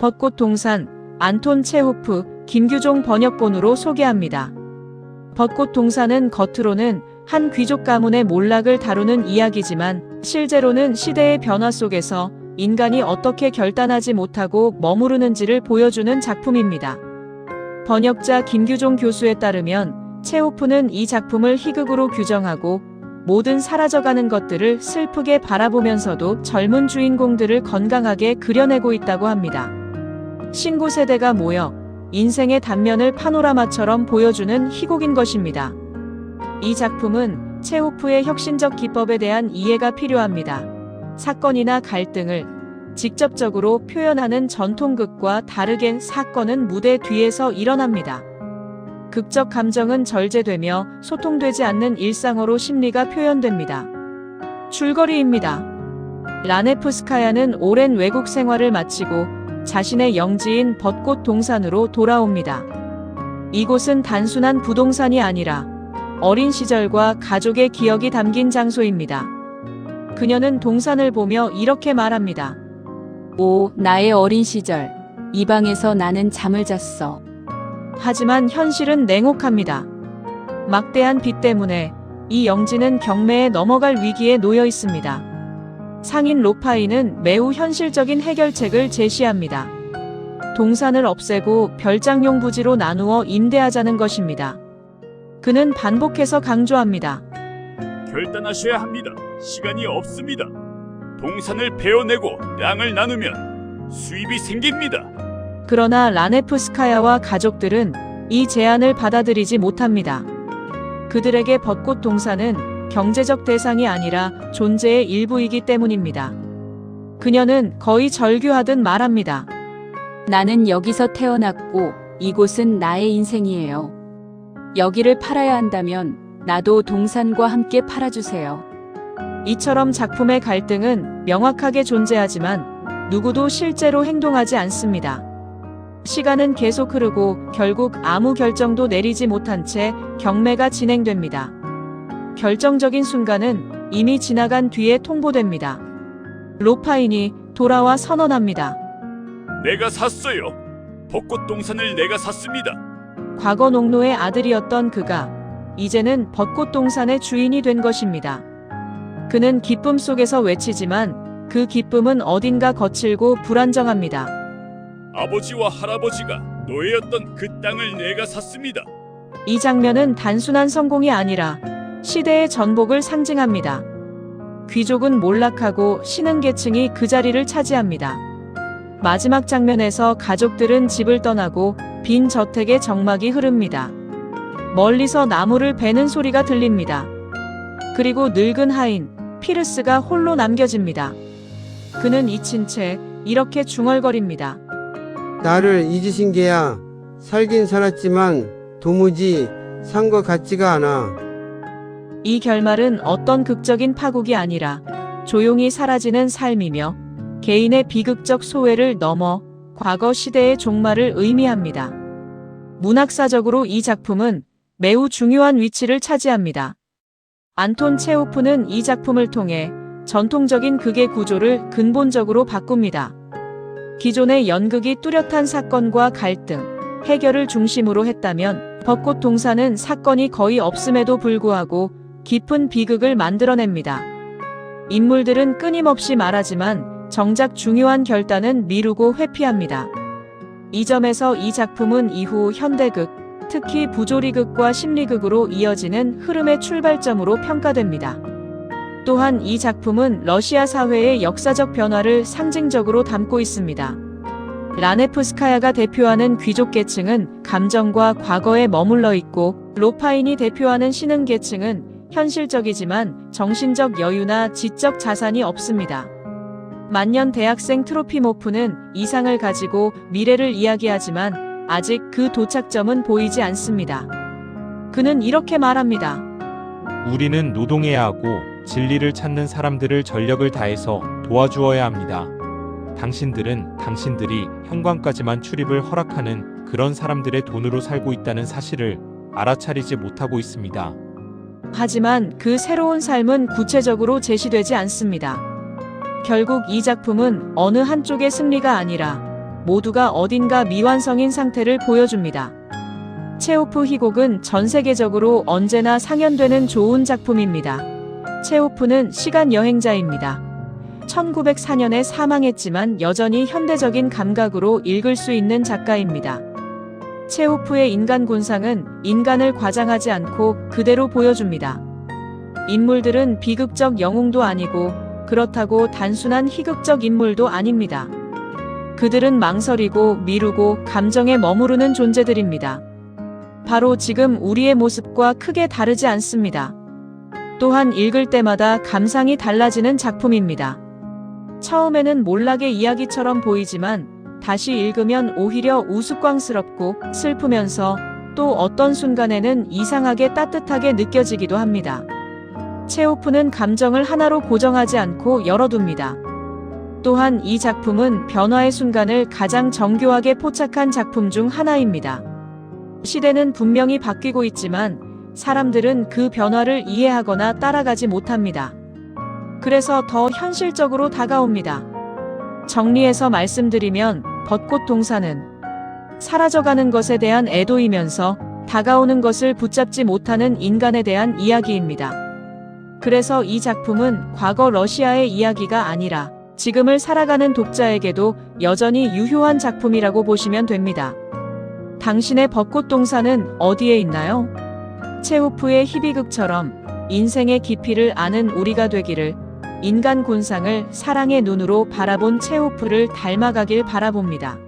벚꽃 동산, 안톤 체호프, 김규종 번역본으로 소개합니다. 벚꽃 동산은 겉으로는 한 귀족 가문의 몰락을 다루는 이야기지만 실제로는 시대의 변화 속에서 인간이 어떻게 결단하지 못하고 머무르는지를 보여주는 작품입니다. 번역자 김규종 교수에 따르면 체호프는 이 작품을 희극으로 규정하고 모든 사라져가는 것들을 슬프게 바라보면서도 젊은 주인공들을 건강하게 그려내고 있다고 합니다. 신고 세대가 모여 인생의 단면을 파노라마처럼 보여주는 희곡인 것입니다. 이 작품은 체호프의 혁신적 기법에 대한 이해가 필요합니다. 사건이나 갈등을 직접적으로 표현하는 전통극과 다르게 사건은 무대 뒤에서 일어납니다. 극적 감정은 절제되며 소통되지 않는 일상어로 심리가 표현됩니다. 줄거리입니다. 라네프스카야는 오랜 외국 생활을 마치고 자신의 영지인 벚꽃 동산으로 돌아옵니다. 이곳은 단순한 부동산이 아니라 어린 시절과 가족의 기억이 담긴 장소입니다. 그녀는 동산을 보며 이렇게 말합니다. 오, 나의 어린 시절. 이 방에서 나는 잠을 잤어. 하지만 현실은 냉혹합니다. 막대한 빚 때문에 이 영지는 경매에 넘어갈 위기에 놓여 있습니다. 상인 로파이는 매우 현실적인 해결책을 제시합니다. 동산을 없애고 별장용 부지로 나누어 임대하자는 것입니다. 그는 반복해서 강조합니다. 결단하셔야 합니다. 시간이 없습니다. 동산을 베어내고 땅을 나누면 수입이 생깁니다. 그러나 라네프스카야와 가족들은 이 제안을 받아들이지 못합니다. 그들에게 벚꽃 동산은 경제적 대상이 아니라 존재의 일부이기 때문입니다. 그녀는 거의 절규하듯 말합니다. 나는 여기서 태어났고 이곳은 나의 인생이에요. 여기를 팔아야 한다면 나도 동산과 함께 팔아주세요. 이처럼 작품의 갈등은 명확하게 존재하지만 누구도 실제로 행동하지 않습니다. 시간은 계속 흐르고 결국 아무 결정도 내리지 못한 채 경매가 진행됩니다. 결정적인 순간은 이미 지나간 뒤에 통보됩니다. 로파인이 돌아와 선언합니다. 내가 샀어요. 벚꽃 동산을 내가 샀습니다. 과거 농노의 아들이었던 그가 이제는 벚꽃 동산의 주인이 된 것입니다. 그는 기쁨 속에서 외치지만 그 기쁨은 어딘가 거칠고 불안정합니다. 아버지와 할아버지가 노예였던 그 땅을 내가 샀습니다. 이 장면은 단순한 성공이 아니라 시대의 전복을 상징합니다. 귀족은 몰락하고 신흥계층이 그 자리를 차지합니다. 마지막 장면에서 가족들은 집을 떠나고 빈 저택의 정막이 흐릅니다. 멀리서 나무를 베는 소리가 들립니다. 그리고 늙은 하인 피르스가 홀로 남겨집니다. 그는 잊힌 채 이렇게 중얼거립니다. 나를 잊으신 게야. 살긴 살았지만 도무지 산 것 같지가 않아. 이 결말은 어떤 극적인 파국이 아니라 조용히 사라지는 삶이며 개인의 비극적 소외를 넘어 과거 시대의 종말을 의미합니다. 문학사적으로 이 작품은 매우 중요한 위치를 차지합니다. 안톤 체호프는 이 작품을 통해 전통적인 극의 구조를 근본적으로 바꿉니다. 기존의 연극이 뚜렷한 사건과 갈등, 해결을 중심으로 했다면 벚꽃 동산은 사건이 거의 없음에도 불구하고 깊은 비극을 만들어냅니다. 인물들은 끊임없이 말하지만 정작 중요한 결단은 미루고 회피합니다. 이 점에서 이 작품은 이후 현대극, 특히 부조리극과 심리극으로 이어지는 흐름의 출발점으로 평가됩니다. 또한 이 작품은 러시아 사회의 역사적 변화를 상징적으로 담고 있습니다. 라네프스카야가 대표하는 귀족계층은 감정과 과거에 머물러 있고 로파인이 대표하는 신흥계층은 현실적이지만 정신적 여유나 지적 자산이 없습니다. 만년 대학생 트로피모프는 이상을 가지고 미래를 이야기하지만 아직 그 도착점은 보이지 않습니다. 그는 이렇게 말합니다. 우리는 노동해야 하고 진리를 찾는 사람들을 전력을 다해서 도와주어야 합니다. 당신들이 현관까지만 출입을 허락하는 그런 사람들의 돈으로 살고 있다는 사실을 알아차리지 못하고 있습니다. 하지만 그 새로운 삶은 구체적으로 제시되지 않습니다. 결국 이 작품은 어느 한쪽의 승리가 아니라 모두가 어딘가 미완성인 상태를 보여줍니다. 체오프 희곡은 전 세계적으로 언제나 상연되는 좋은 작품입니다. 체오프는 시간 여행자입니다. 1904년에 사망했지만 여전히 현대적인 감각으로 읽을 수 있는 작가입니다. 체오프의 인간군상은 인간을 과장하지 않고 그대로 보여줍니다. 인물들은 비극적 영웅도 아니고 그렇다고 단순한 희극적 인물도 아닙니다. 그들은 망설이고 미루고 감정에 머무르는 존재들입니다. 바로 지금 우리의 모습과 크게 다르지 않습니다. 또한 읽을 때마다 감상이 달라지는 작품입니다. 처음에는 몰락의 이야기처럼 보이지만 다시 읽으면 오히려 우스꽝스럽고 슬프면서 또 어떤 순간에는 이상하게 따뜻하게 느껴지기도 합니다. 체오프는 감정을 하나로 고정하지 않고 열어둡니다. 또한 이 작품은 변화의 순간을 가장 정교하게 포착한 작품 중 하나입니다. 시대는 분명히 바뀌고 있지만 사람들은 그 변화를 이해하거나 따라가지 못합니다. 그래서 더 현실적으로 다가옵니다. 정리해서 말씀드리면 벚꽃 동산은 사라져가는 것에 대한 애도이면서 다가오는 것을 붙잡지 못하는 인간에 대한 이야기입니다. 그래서 이 작품은 과거 러시아의 이야기가 아니라 지금을 살아가는 독자에게도 여전히 유효한 작품이라고 보시면 됩니다. 당신의 벚꽃 동산은 어디에 있나요? 체오프의 희비극처럼 인생의 깊이를 아는 우리가 되기를, 인간 군상을 사랑의 눈으로 바라본 체오프를 닮아가길 바라봅니다.